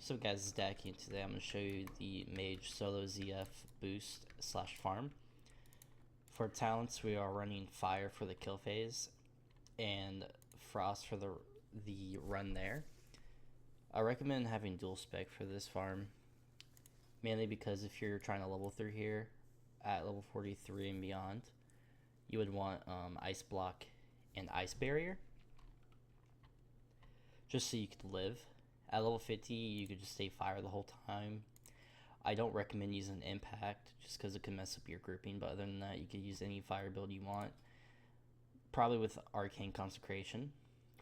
So guys, Dacky, today I'm going to show you the Mage Solo ZF boost slash farm. For talents, we are running Fire for the kill phase and Frost for the run there. I recommend having dual spec for this farm, mainly because if you're trying to level through here at level 43 and beyond, you would want Ice Block and Ice Barrier, just so you could live. At level 50, you could just stay Fire the whole time. I don't recommend using Impact just because it can mess up your grouping, but other than that, you could use any Fire build you want. Probably with Arcane Consecration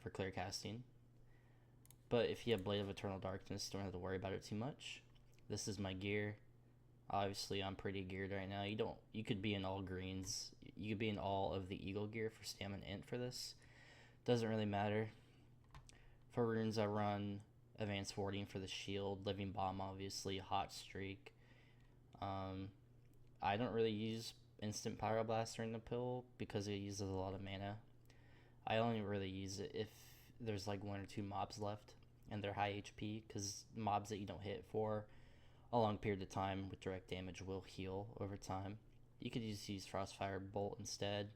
for clear casting. But if you have Blade of Eternal Darkness, don't have to worry about it too much. This is my gear. Obviously, I'm pretty geared right now. You could be in all greens. You could be in all of the Eagle gear for Stamina Int for this. Doesn't really matter. For runes, I run Advanced Warding for the shield, Living Bomb obviously, Hot Streak. I don't really use Instant Pyroblast during the pill because it uses a lot of mana. I only really use it if there's like 1 or 2 mobs left and they're high HP, because mobs that you don't hit for a long period of time with direct damage will heal over time. You could just use Frostfire Bolt instead.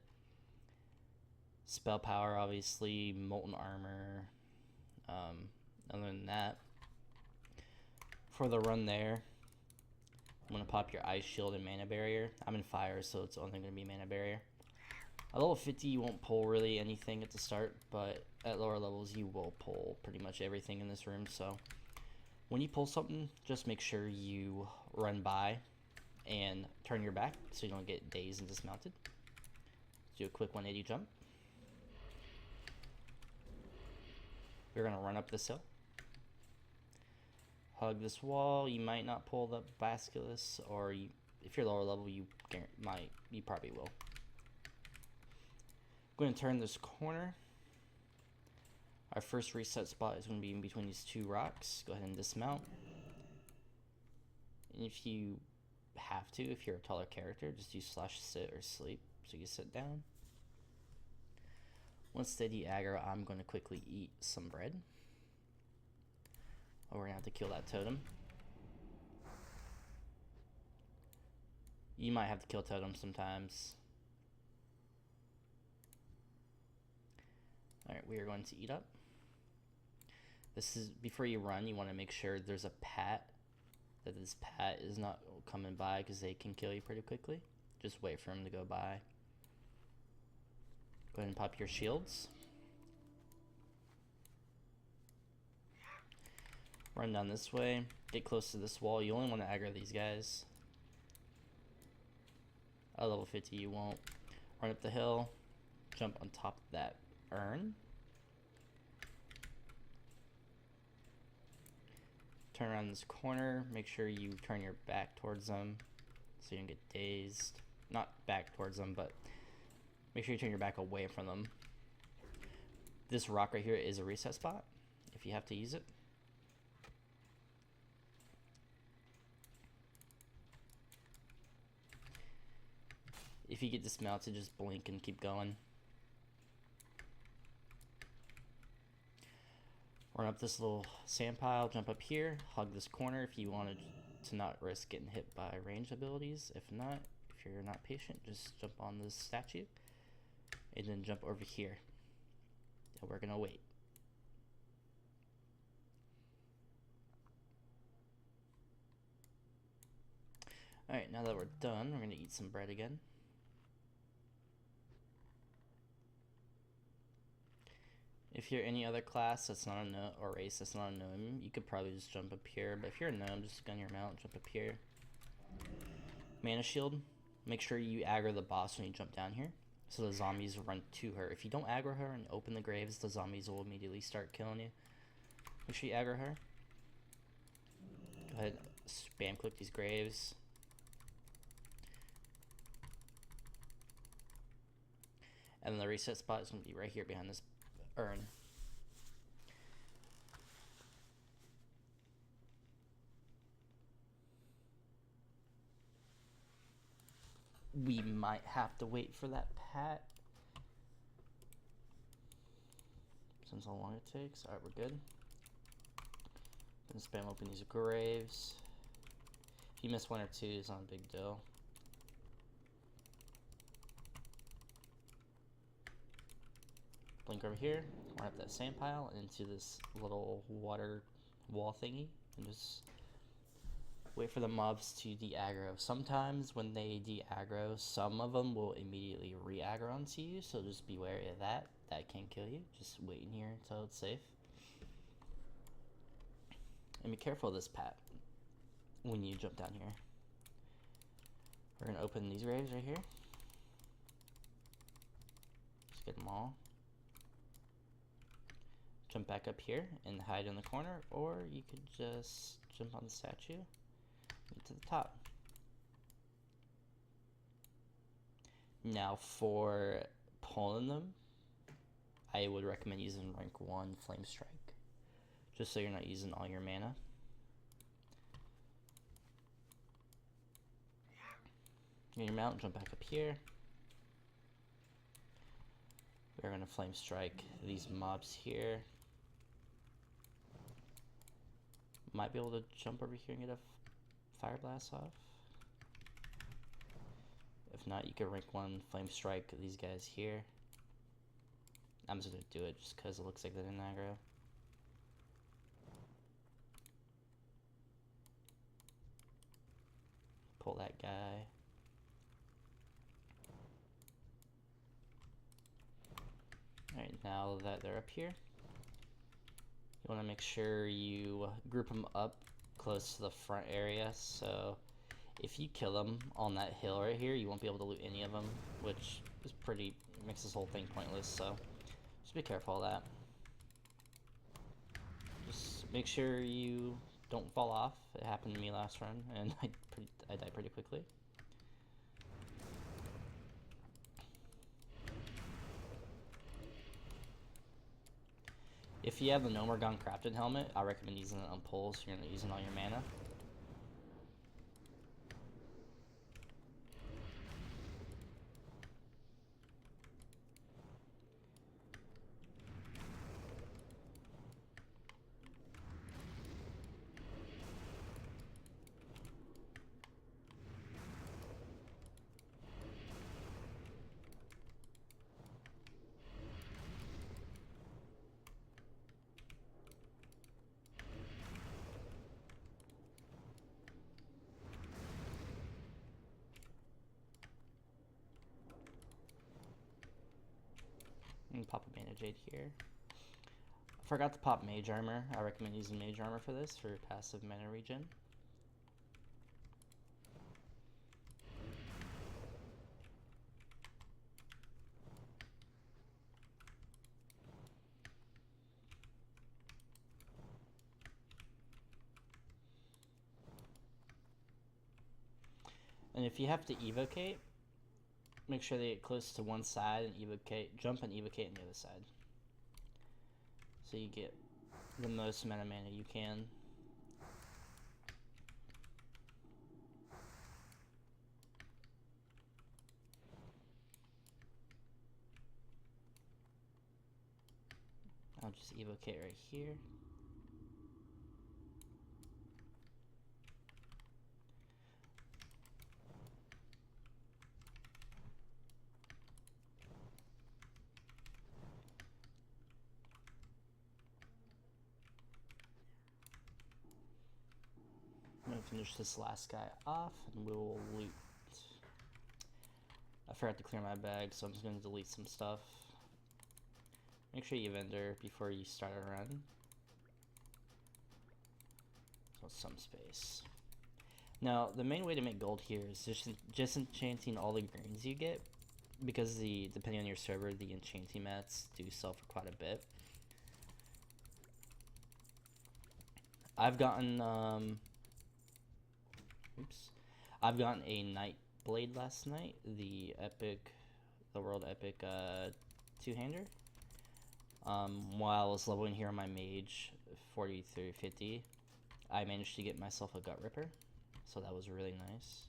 Spell Power obviously, Molten Armor. Other than that, for the run there, I'm going to pop your Ice Shield and Mana Barrier. I'm in Fire, so it's only going to be Mana Barrier. At level 50, you won't pull really anything at the start, but at lower levels, you will pull pretty much everything in this room. So when you pull something, just make sure you run by and turn your back so you don't get dazed and dismounted. Do a quick 180 jump. We're going to run up this hill. Hug this wall. You might not pull the Basculus, or if you're lower level, you probably will. I'm going to turn this corner. Our first reset spot is going to be in between these 2 rocks. Go ahead and dismount. And if you have to, if you're a taller character, just do /sit or sleep so you sit down. Once steady aggro, I'm going to quickly eat some bread. Oh, we're going to have to kill that totem. You might have to kill totems sometimes. Alright, we are going to eat up. This is, before you run, you want to make sure there's a pat, that this pat is not coming by, because they can kill you pretty quickly. Just wait for them to go by. Go ahead and pop your shields. Run down this way. Get close to this wall. You only want to aggro these guys. At level 50 you won't. Run up the hill. Jump on top of that urn. Turn around this corner. Make sure you turn your back towards them so you don't get dazed. Not back towards them, but make sure you turn your back away from them. This rock right here is a reset spot if you have to use it. If you get dismounted, just blink and keep going. Run up this little sand pile, jump up here, hug this corner if you wanted to not risk getting hit by ranged abilities. If not, if you're not patient, just jump on this statue and then jump over here. And we're gonna wait. Alright, now that we're done, we're gonna eat some bread again. If you're any other class that's not a gnome, or race that's not a gnome, you could probably just jump up here. But if you're a gnome, just gun your mount, jump up here. Mana Shield. Make sure you aggro the boss when you jump down here, so the zombies run to her. If you don't aggro her and open the graves, the zombies will immediately start killing you. Make sure you aggro her. Go ahead, spam click these graves. And then the reset spot is going to be right here behind this urn. We might have to wait for that pat, since how long it takes. Alright, we're good. spam open these graves. If you miss one or two, it's not a big deal. Blink over here, run up that sand pile and into this little water wall thingy, and just wait for the mobs to de-aggro. Sometimes when they de-aggro, some of them will immediately re-aggro onto you, so just be wary of that. That can kill you. Just wait in here until it's safe. And be careful of this pat when you jump down here. We're going to open these graves right here. Just get them all. Jump back up here and hide in the corner, or you could just jump on the statue and get to the top. Now for pulling them, I would recommend using rank 1 Flame Strike, just so you're not using all your mana. Get your mount, jump back up here. We're going to Flame Strike these mobs here. Might be able to jump over here and get a Fire Blast off. If not, you can rank 1 Flame Strike these guys here. I'm just going to do it just because it looks like they're in aggro. Pull that guy. Alright, now that they're up here, you want to make sure you group them up close to the front area, so if you kill them on that hill right here, you won't be able to loot any of them, which is makes this whole thing pointless, so just be careful of that. Just make sure you don't fall off. It happened to me last run, and I died pretty quickly. If you have the No More Gone Crafted helmet, I recommend using it on pulls, so you're not using all your mana. And pop a Mana Jade here. I forgot to pop Mage Armor. I recommend using Mage Armor for this, for passive mana regen. And if you have to evocate, make sure they get close to one side and evocate, jump and evocate on the other side, so you get the most amount of mana you can. I'll just evocate right here. I'm gonna finish this last guy off and we'll loot. I forgot to clear my bag, so I'm just gonna delete some stuff. Make sure you vendor before you start a run. So some space. Now, the main way to make gold here is just enchanting all the greens you get, because depending on your server, the enchanting mats do sell for quite a bit. I've gotten I've gotten a Night Blade last night, the world epic two-hander. While I was leveling here on my mage 40 through 50, I managed to get myself a Gut Ripper, so that was really nice.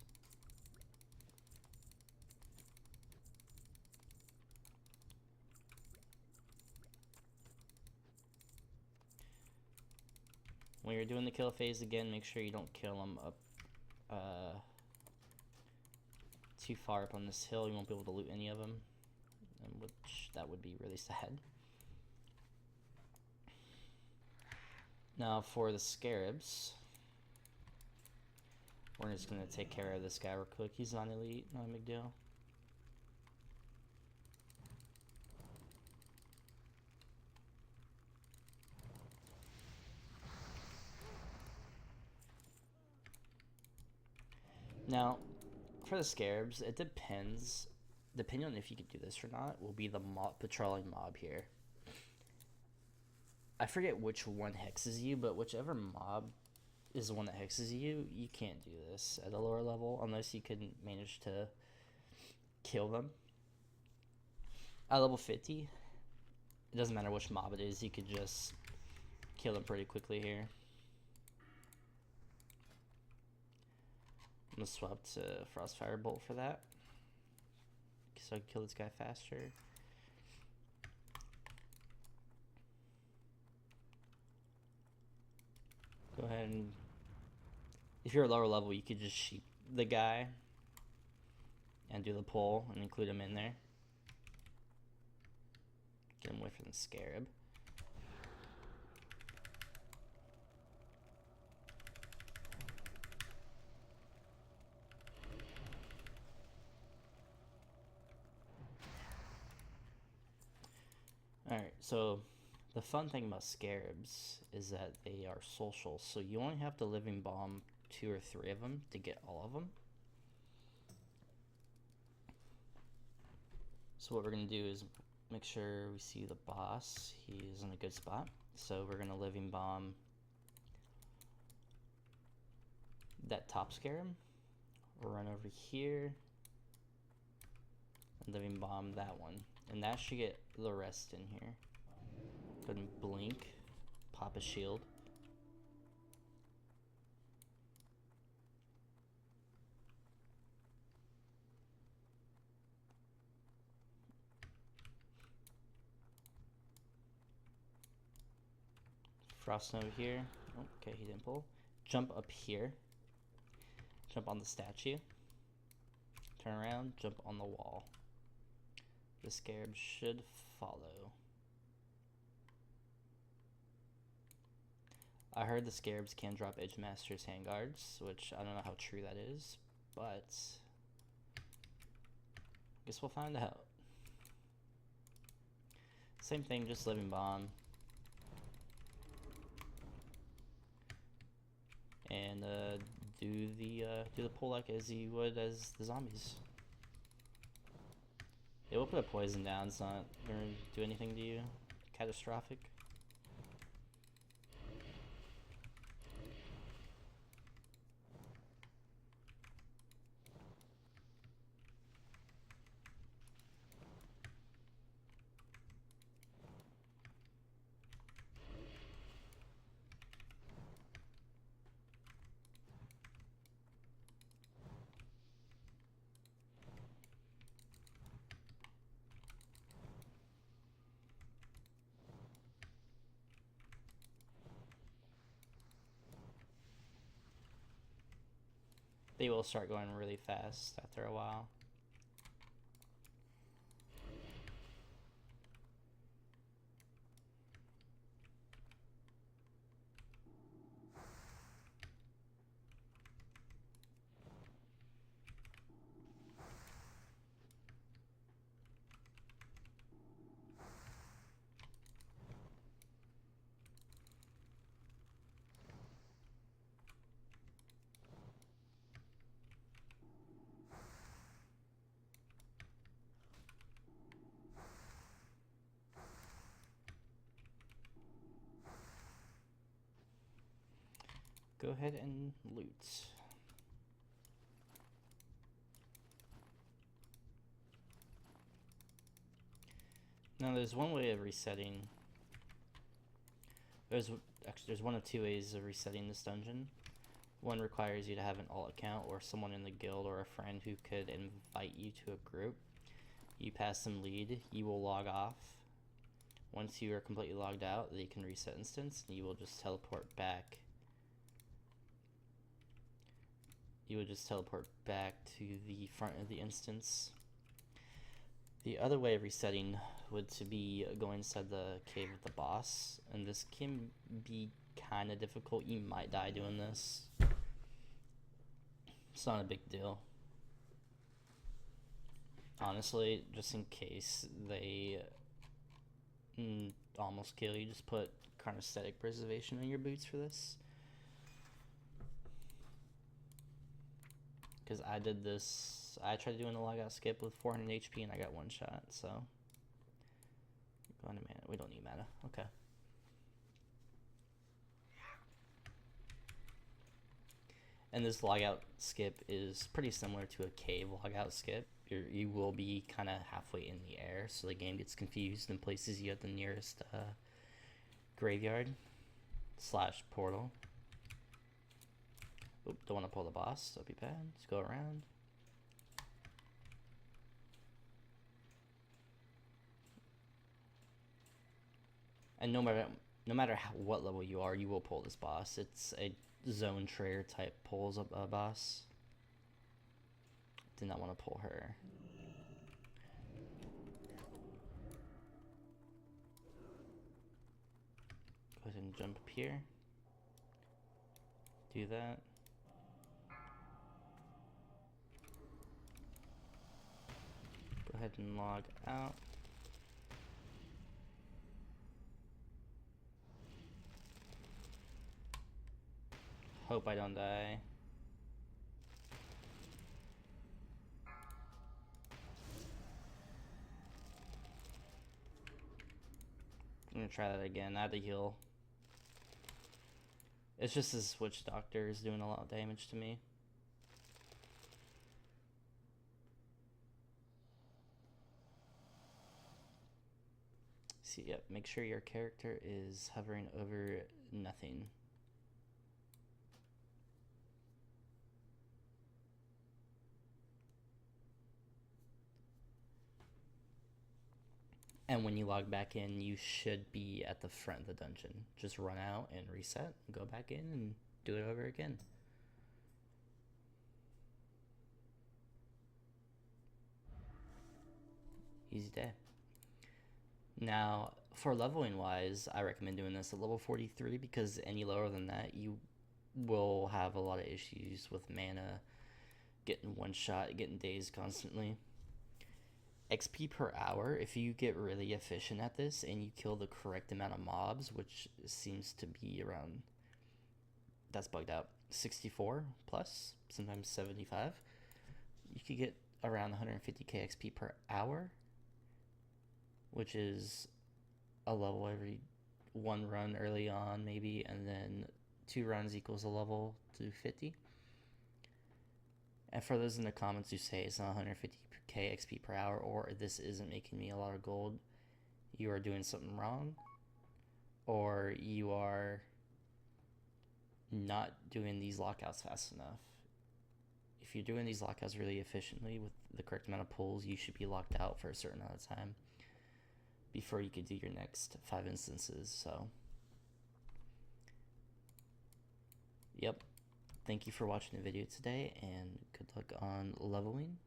When you're doing the kill phase again, make sure you don't kill them up too far up on this hill. You won't be able to loot any of them, which that would be really sad. Now for the scarabs, we're just gonna take care of this guy real quick. He's not elite, not a big deal. Now, for the scarabs, it depends. Depending on if you can do this or not, will be the patrolling mob here. I forget which one hexes you, but whichever mob is the one that hexes you, you can't do this at a lower level unless you can manage to kill them. At level 50, it doesn't matter which mob it is, you could just kill them pretty quickly here. I'm gonna swap to Frostfire Bolt for that, so I can kill this guy faster. Go ahead and, if you're a lower level, you could just sheep the guy and do the pull and include him in there. Get him away from the scarab. Alright, so the fun thing about scarabs is that they are social, so you only have to living bomb 2 or 3 of them to get all of them. So what we're going to do is make sure we see the boss. He's in a good spot. So we're going to living bomb that top scarab. We'll run over here and living bomb that one. And that should get the rest in here. Go ahead and blink, pop a shield. Frost over here. Oh, okay, he didn't pull. Jump up here. Jump on the statue. Turn around, jump on the wall. The scarab should follow. I heard the scarabs can drop Edge Master's handguards, which I don't know how true that is, but I guess we'll find out. Same thing, just living bomb. And do the pull like as you would as the zombies. It will put a poison down, it's not gonna do anything to you catastrophic. They will start going really fast after a while. Go ahead and loot. Now there's one way of resetting. There's one of 2 ways of resetting this dungeon. One requires you to have an alt account or someone in the guild or a friend who could invite you to a group. You pass them lead, you will log off. Once you are completely logged out, they can reset instance and you will just teleport back you would just teleport back to the front of the instance. The other way of resetting would to be going inside the cave with the boss, and this can be kind of difficult. You might die doing this. It's not a big deal. Honestly, just in case they almost kill you, just put Carnesthetic Preservation on your boots for this. Because I did this, I tried doing a logout skip with 400 HP and I got one shot, so. Going to mana, we don't need mana, okay. And this logout skip is pretty similar to a cave logout skip. You will be kind of halfway in the air, so the game gets confused and places you at the nearest graveyard / portal. Oop, don't want to pull the boss, that'd be bad. Just go around. And no matter what level you are, you will pull this boss. It's a zone trader type pulls up a boss. Did not want to pull her. Go ahead and jump up here. Do that. Go ahead and log out. Hope I don't die. I'm gonna try that again. I had to heal. It's just this Witch Doctor is doing a lot of damage to me. See, yep, make sure your character is hovering over nothing. And when you log back in, you should be at the front of the dungeon. Just run out and reset, and go back in and do it over again. Easy day. Now, for leveling wise, I recommend doing this at level 43 because any lower than that, you will have a lot of issues with mana, getting one shot, getting dazed constantly. XP per hour, if you get really efficient at this and you kill the correct amount of mobs, which seems to be around, that's bugged out, 64 plus, sometimes 75, you could get around 150k XP per hour, which is a level every one run early on maybe, and then 2 runs equals a level to 50. And for those in the comments who say it's not 150k XP per hour or this isn't making me a lot of gold, you are doing something wrong, or you are not doing these lockouts fast enough. If you're doing these lockouts really efficiently with the correct amount of pulls, you should be locked out for a certain amount of time before you could do your next 5 instances. So, yep. Thank you for watching the video today, and good luck on leveling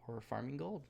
or farming gold.